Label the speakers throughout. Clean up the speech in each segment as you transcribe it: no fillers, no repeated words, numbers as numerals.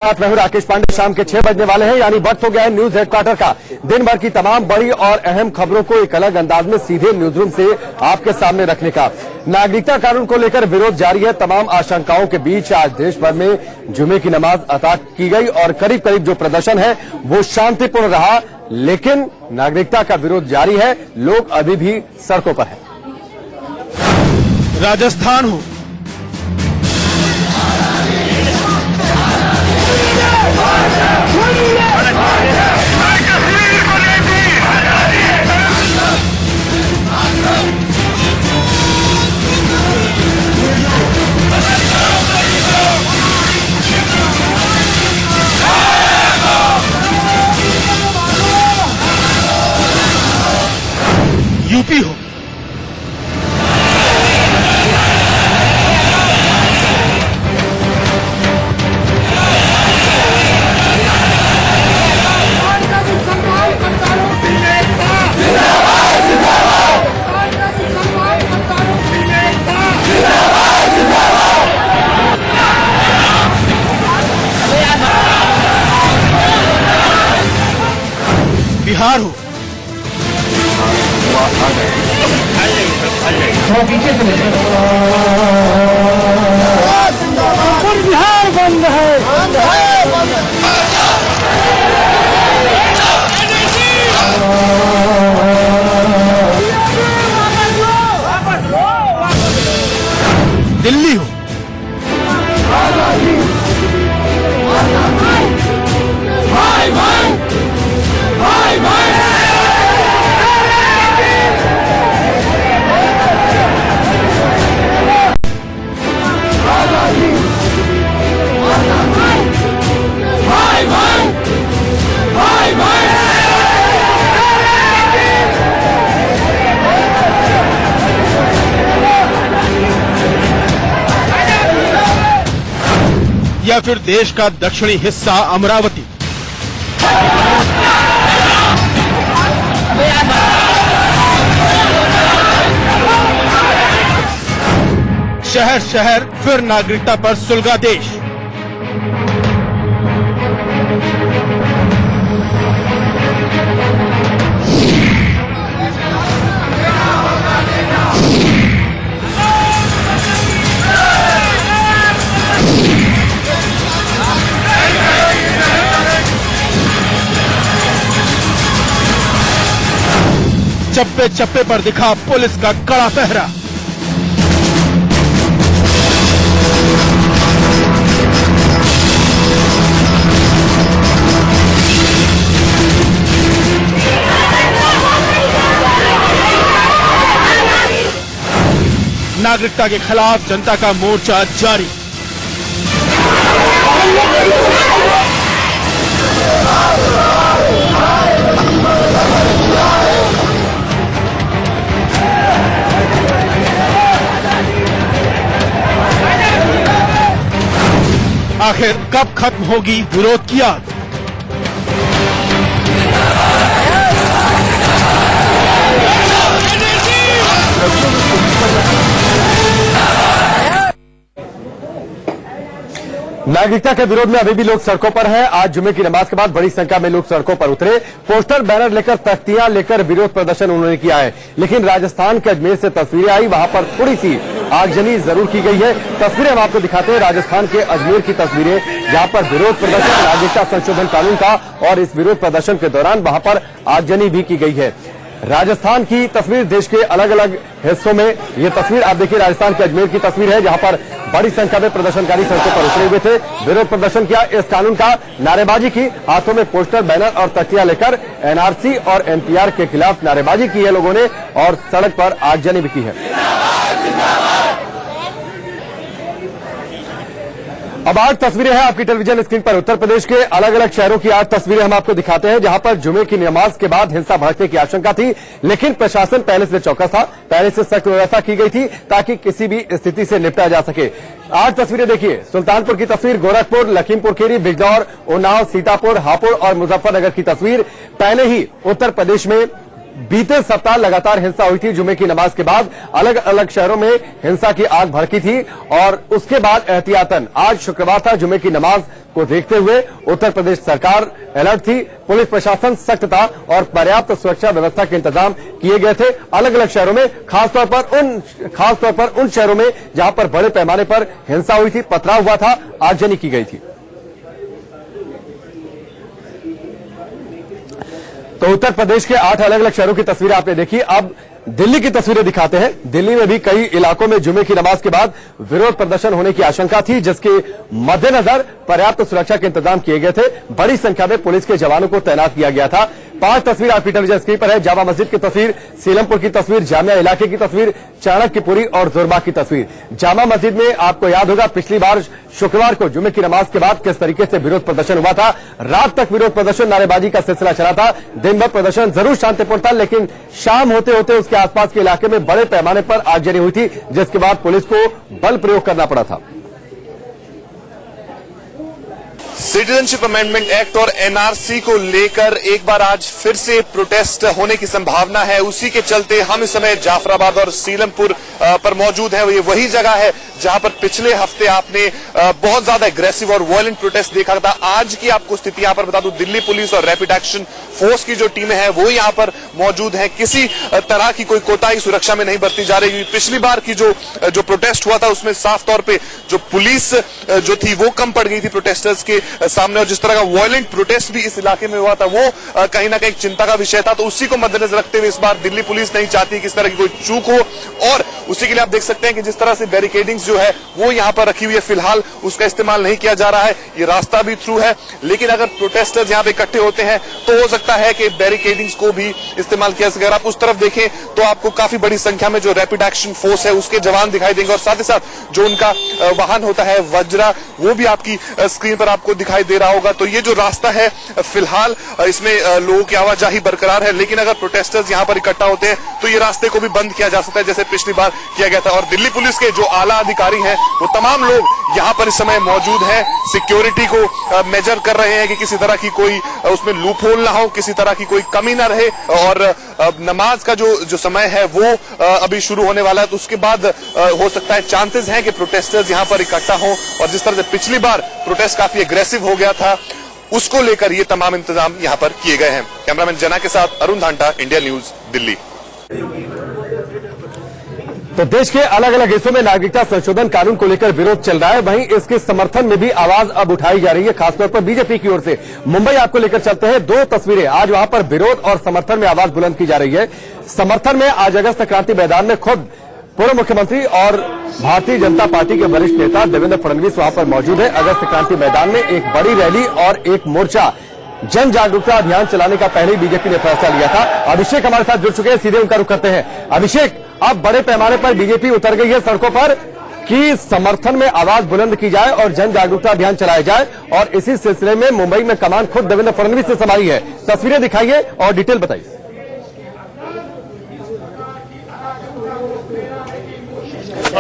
Speaker 1: मैं हूं राकेश पांडे। शाम के 6 बजने वाले हैं, यानी वक्त हो गया है न्यूज हेडक्वार्टर का। दिन भर की तमाम बड़ी और अहम खबरों को एक अलग अंदाज में सीधे न्यूज रूम से आपके सामने रखने का। नागरिकता कानून को लेकर विरोध जारी है। तमाम आशंकाओं के बीच आज देश भर में जुमे की नमाज अता की गई और करीब करीब जो प्रदर्शन है वो शांतिपूर्ण रहा, लेकिन नागरिकता का विरोध जारी है। लोग अभी भी सड़कों पर हैं।
Speaker 2: राजस्थान हो, यूपी हो, बिहार हो,
Speaker 3: पीछे से बिहार बंद है, बंद है, बंद
Speaker 2: दिल्ली हो,
Speaker 3: भाई भाई भाई भाई
Speaker 2: या फिर देश का दक्षिणी हिस्सा अमरावती। शहर शहर फिर नागरिकता पर सुलगा देश। चप्पे चप्पे पर दिखा पुलिस का कड़ा पहरा। नागरिकता के खिलाफ जनता का मोर्चा जारी। आखिर कब खत्म होगी विरोध की आग?
Speaker 1: नागरिकता के विरोध में अभी भी लोग सड़कों पर हैं। आज जुमे की नमाज के बाद बड़ी संख्या में लोग सड़कों पर उतरे। पोस्टर, बैनर लेकर, तख्तियां लेकर विरोध प्रदर्शन उन्होंने किया है। लेकिन राजस्थान के अजमेर से तस्वीरें आई, वहां पर थोड़ी सी आगजनी जरूर की गई है। तस्वीरें हम आपको दिखाते हैं, राजस्थान के अजमेर की तस्वीरें, जहां पर विरोध प्रदर्शन नागरिकता संशोधन कानून का, और इस विरोध प्रदर्शन के दौरान वहां पर आगजनी भी की गई है। राजस्थान की तस्वीर, देश के अलग अलग हिस्सों में ये तस्वीर आप देखिए। राजस्थान के अजमेर की तस्वीर है, जहां पर बड़ी संख्या में प्रदर्शनकारी सड़कों पर उतरे हुए थे, विरोध प्रदर्शन किया, इस कानून का नारेबाजी की। हाथों में पोस्टर, बैनर और तख्तियां लेकर एनआरसी और एनपीआर के खिलाफ नारेबाजी की है लोगों ने, और सड़क पर आगजनी भी की है। अब आज तस्वीरें हैं आपकी टेलीविजन स्क्रीन पर। उत्तर प्रदेश के अलग अलग शहरों की आज तस्वीरें हम आपको दिखाते हैं, जहां पर जुमे की नमाज के बाद हिंसा भड़कने की आशंका थी, लेकिन प्रशासन पहले से चौकस था। पहले से सख्त व्यवस्था की गई थी ताकि किसी भी स्थिति से निपटा जा सके। आज तस्वीरें देखिए, सुल्तानपुर की तस्वीर, गोरखपुर, लखीमपुर खीरी, बिजनौर, उन्नाव, सीतापुर, हापुड़ और मुजफ्फरनगर की तस्वीर। पहले ही उत्तर प्रदेश में बीते सप्ताह लगातार हिंसा हुई थी। जुमे की नमाज के बाद अलग अलग शहरों में हिंसा की आग भड़की थी और उसके बाद एहतियातन आज शुक्रवार था, जुमे की नमाज को देखते हुए उत्तर प्रदेश सरकार अलर्ट थी। पुलिस प्रशासन सख्त था और पर्याप्त सुरक्षा व्यवस्था के इंतजाम किए गए थे अलग अलग शहरों में, खासतौर पर उन शहरों में जहां पर बड़े पैमाने पर हिंसा हुई थी, पथराव हुआ था, आगजनी की गई थी। तो उत्तर प्रदेश के 8 अलग अलग शहरों की तस्वीरें आपने देखी। अब दिल्ली की तस्वीरें दिखाते हैं। दिल्ली में भी कई इलाकों में जुमे की नमाज के बाद विरोध प्रदर्शन होने की आशंका थी, जिसके मद्देनजर पर्याप्त सुरक्षा के इंतजाम किए गए थे। बड़ी संख्या में पुलिस के जवानों को तैनात किया गया था। 5 तस्वीर आप टेलीविजन स्क्रीन पर है। जामा मस्जिद की तस्वीर, सीलमपुर की तस्वीर, जामिया इलाके की तस्वीर, चाणक्यपुरी और जोरबाग की तस्वीर। जामा मस्जिद में आपको याद होगा पिछली बार शुक्रवार को जुमे की नमाज के बाद किस तरीके से विरोध प्रदर्शन हुआ था। रात तक विरोध प्रदर्शन, नारेबाजी का सिलसिला चला था। दिन भर प्रदर्शन जरूर शांतिपूर्ण था, लेकिन शाम होते होते उसके आसपास के इलाके में बड़े पैमाने पर आगजनी हुई थी, जिसके बाद पुलिस को बल प्रयोग करना पड़ा था।
Speaker 4: सिटीजनशिप अमेंडमेंट एक्ट और एनआरसी को लेकर एक बार आज फिर से प्रोटेस्ट होने की संभावना है। उसी के चलते हम इस समय जाफराबाद और सीलमपुर पर मौजूद हैं। ये वही जगह है जहां पर पिछले हफ्ते आपने बहुत ज्यादा एग्रेसिव और वायलेंट प्रोटेस्ट देखा था। आज की आपको स्थिति यहां पर बता दूं, दिल्ली पुलिस और रैपिड एक्शन फोर्स की जो टीमें हैं वो यहां पर मौजूद हैं। किसी तरह की कोई कोताही सुरक्षा में नहीं बरती जा रही। पिछली बार की जो प्रोटेस्ट हुआ था उसमें साफ तौर पे जो पुलिस जो थी वो कम पड़ गई थी प्रोटेस्टर्स के सामने, और जिस तरह का वायलेंट प्रोटेस्ट भी इस इलाके में हुआ था वो कहीं ना कहीं चिंता का विषय था। तो उसी को मद्देनजर रखते हुए इस बार दिल्ली पुलिस नहीं चाहती कि इस तरह की कोई चूक हो, और उसी के लिए आप देख सकते हैं कि जिस तरह से बैरिकेडिंग्स जो है वो यहां पर रखी हुई है, फिलहाल उसका इस्तेमाल नहीं किया जा रहा है। ये रास्ता भी थ्रू है, लेकिन अगर प्रोटेस्टर्स यहां पे इकट्ठे होते हैं तो हो सकता है कि बैरिकेडिंग्स को भी इस्तेमाल किया सके। अगर आप उस तरफ देखें तो आपको काफी बड़ी संख्या में जो रैपिड एक्शन फोर्स है उसके जवान दिखाई देंगे, और साथ ही साथ जो उनका वाहन होता है वज्रा, वो भी आपकी स्क्रीन पर आपको दिखाई दे रहा होगा। तो ये जो रास्ता है फिलहाल इसमें लोगों की आवाजाही बरकरार है, लेकिन अगर प्रोटेस्टर्स यहां पर इकट्ठा होते हैं तो ये रास्ते को भी बंद किया जा सकता है, जैसे पिछली बार किया गया था। और दिल्ली पुलिस के जो आला अधिकारी हैं वो तमाम लोग यहां पर इस समय मौजूद हैं, सिक्योरिटी को मेजर कर रहे हैं कि किसी तरह की कोई उसमें लूप होल ना हो, किसी तरह की कोई कमी ना रहे। और नमाज का जो समय है वो अभी शुरू होने वाला है, तो उसके बाद हो सकता है चांसेस हैं कि प्रोटेस्टर्स यहां पर इकट्ठा हों। और जिस तरह से पिछली बार प्रोटेस्ट काफी एग्रेसिव हो गया था, उसको लेकर ये तमाम इंतजाम यहां पर किए गए हैं। कैमरामैन जना के साथ अरुण धांटा, इंडिया न्यूज, दिल्ली।
Speaker 1: तो देश के अलग अलग हिस्सों में नागरिकता संशोधन कानून को लेकर विरोध चल रहा है, वहीं इसके समर्थन में भी आवाज अब उठाई जा रही है, खासतौर पर बीजेपी की ओर से। मुंबई आपको लेकर चलते हैं। 2 तस्वीरें, आज वहां पर विरोध और समर्थन में आवाज बुलंद की जा रही है। समर्थन में आज अगस्त क्रांति मैदान में खुद पूर्व मुख्यमंत्री और भारतीय जनता पार्टी के वरिष्ठ नेता देवेंद्र फडणवीस वहां पर मौजूद है। अगस्त क्रांति मैदान में एक बड़ी रैली और एक मोर्चा जन जागरूकता अभियान चलाने का पहले ही बीजेपी ने फैसला लिया था। अभिषेक हमारे साथ जुड़ चुके हैं, सीधे उनका रुख करते हैं। अभिषेक, अब बड़े पैमाने पर बीजेपी उतर गई है सड़कों पर कि समर्थन में आवाज बुलंद की जाए और जन जागरूकता अभियान चलाया जाए, और इसी सिलसिले में मुंबई में कमान खुद देवेंद्र फडणवीस ने संभाली है। तस्वीरें दिखाइए और डिटेल बताइए।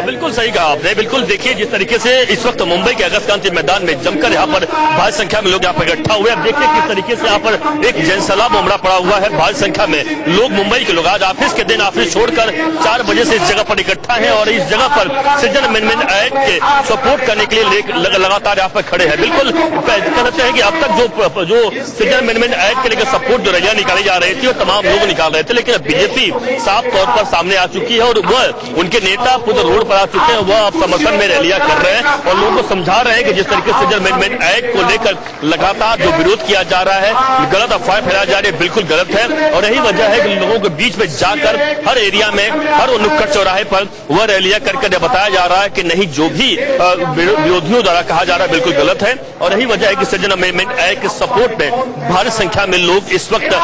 Speaker 5: बिल्कुल सही कहा आपने। बिल्कुल देखिए, जिस तरीके से इस वक्त मुंबई के अगस्त क्रांति मैदान में जमकर यहाँ पर भारी संख्या में लोग यहाँ पर इकट्ठा हुए। अब देखिए किस तरीके से यहाँ पर एक जनसैलाब उमड़ा पड़ा हुआ है। भारी संख्या में लोग, मुंबई के लोग आज ऑफिस के दिन ऑफिस छोड़कर 4 बजे से इस जगह पर इकट्ठा है और इस जगह पर सिटीजन अमेंडमेंट एक्ट के सपोर्ट करने के लिए लगातार यहाँ पर खड़े हैं। बिल्कुल कहते हैं कि अब तक जो सिटीजन अमेंडमेंट एक्ट के लेकर सपोर्ट जो रैलियां निकाली जा रही थी वो तमाम लोग निकाल रहे थे, लेकिन बीजेपी साफ तौर पर सामने आ चुकी है और वह उनके नेता पूरे रोड पर आ चुके हैं। वह अब समर्थन में रैलियां कर रहे हैं और लोगों को समझा रहे हैं कि जिस तरीके से सिटीजन अमेंडमेंट एक्ट को लेकर लगातार जो विरोध किया जा रहा है, गलत अफवाहें फैलाई जा रही है, बिल्कुल गलत है। और यही वजह है कि लोगों के बीच में जाकर हर एरिया में, हर नुक्कड़ चौराहे पर वह रैलियां करके बताया जा रहा है कि नहीं, जो भी विरोधियों द्वारा कहा जा रहा है बिल्कुल गलत है। और यही वजह है कि सिटीजन अमेंडमेंट एक्ट के सपोर्ट में भारी संख्या में लोग इस वक्त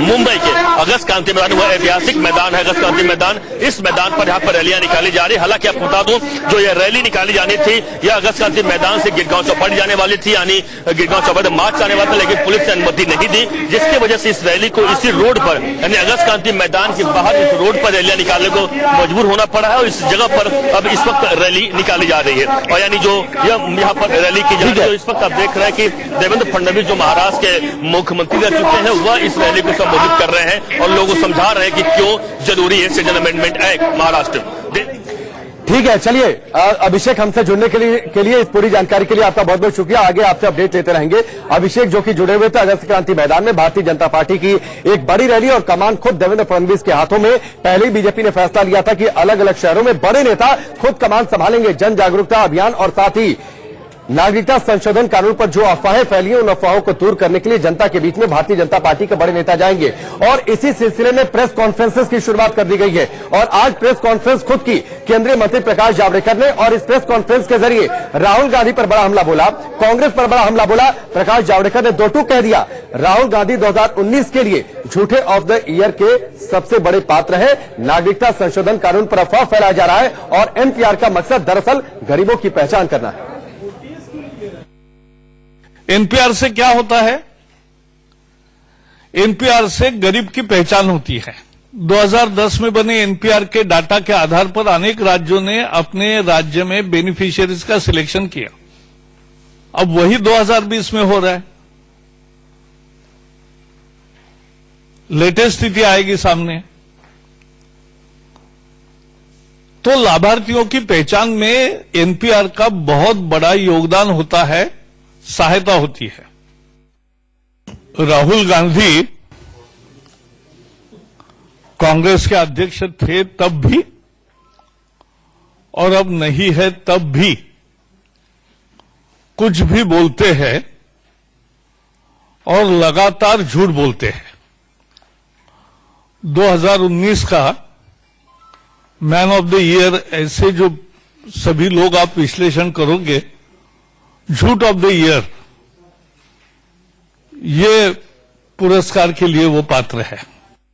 Speaker 5: मुंबई के अगस्त क्रांति मैदान, वह ऐतिहासिक मैदान है अगस्त क्रांति मैदान, इस मैदान पर यहाँ पर रैलियां निकाली जा रही है। हालांकि आपको बता दूं, जो ये रैली निकाली जानी थी यह अगस्त क्रांति मैदान से गिरगांव चौपाटी जाने वाली थी, यानी गिरगांव चौपाटी मार्च आने वाला था, लेकिन पुलिस ने अनुमति नहीं दी, जिसकी वजह से इस रैली को इसी रोड पर यानी अगस्त क्रांति मैदान के बाहर इस रोड पर रैलियां निकालने को मजबूर होना पड़ा है और इस जगह पर अब इस वक्त रैली निकाली जा रही है। और यानी जो यहाँ पर रैली की जा रही है, इस वक्त आप देख रहे हैं कि देवेंद्र फडणवीस जो महाराष्ट्र के मुख्यमंत्री रह चुके हैं वह इस रैली को संबोधित कर रहे हैं और लोगों को समझा रहे हैं कि क्यों जरूरी है सिटीजन अमेंडमेंट एक्ट महाराष्ट्र।
Speaker 1: ठीक है, चलिए अभिषेक, हमसे जुड़ने के लिए इस पूरी जानकारी के लिए आपका बहुत बहुत शुक्रिया। आगे आपसे अपडेट लेते रहेंगे। अभिषेक जो कि जुड़े हुए थे अगस्त क्रांति मैदान में भारतीय जनता पार्टी की एक बड़ी रैली और कमान खुद देवेंद्र फडणवीस के हाथों में। पहले ही बीजेपी ने फैसला लिया था कि अलग अलग शहरों में बड़े नेता खुद कमान संभालेंगे। जन जागरूकता अभियान और साथ ही नागरिकता संशोधन कानून पर जो अफवाहें फैली हैं उन अफवाहों को दूर करने के लिए जनता के बीच में भारतीय जनता पार्टी के बड़े नेता जाएंगे और इसी सिलसिले में प्रेस कॉन्फ्रेंसेस की शुरुआत कर दी गई है। और आज प्रेस कॉन्फ्रेंस खुद की केंद्रीय मंत्री प्रकाश जावड़ेकर ने, और इस प्रेस कॉन्फ्रेंस के जरिए राहुल गांधी पर बड़ा हमला बोला, कांग्रेस पर बड़ा हमला बोला। प्रकाश जावड़ेकर ने दो टूक कह दिया, राहुल गांधी 2019 के लिए झूठे ऑफ द ईयर के सबसे बड़े पात्र है। नागरिकता संशोधन कानून पर अफवाह फैलाया जा रहा है और एनपीआर का मकसद दरअसल गरीबों की पहचान करना है।
Speaker 6: एनपीआर से क्या होता है? एनपीआर से गरीब की पहचान होती है। 2010 में बने एनपीआर के डाटा के आधार पर अनेक राज्यों ने अपने राज्य में बेनिफिशियरीज का सिलेक्शन किया। अब वही 2020 में हो रहा है। लेटेस्ट स्थिति आएगी सामने तो लाभार्थियों की पहचान में एनपीआर का बहुत बड़ा योगदान होता है, सहायता होती है। राहुल गांधी कांग्रेस के अध्यक्ष थे तब भी और अब नहीं है तब भी कुछ भी बोलते हैं और लगातार झूठ बोलते हैं। 2019 का मैन ऑफ द ईयर, ऐसे जो सभी लोग आप विश्लेषण करोगे, झूठ ऑफ द ईयर, ये पुरस्कार के लिए वो पात्र है।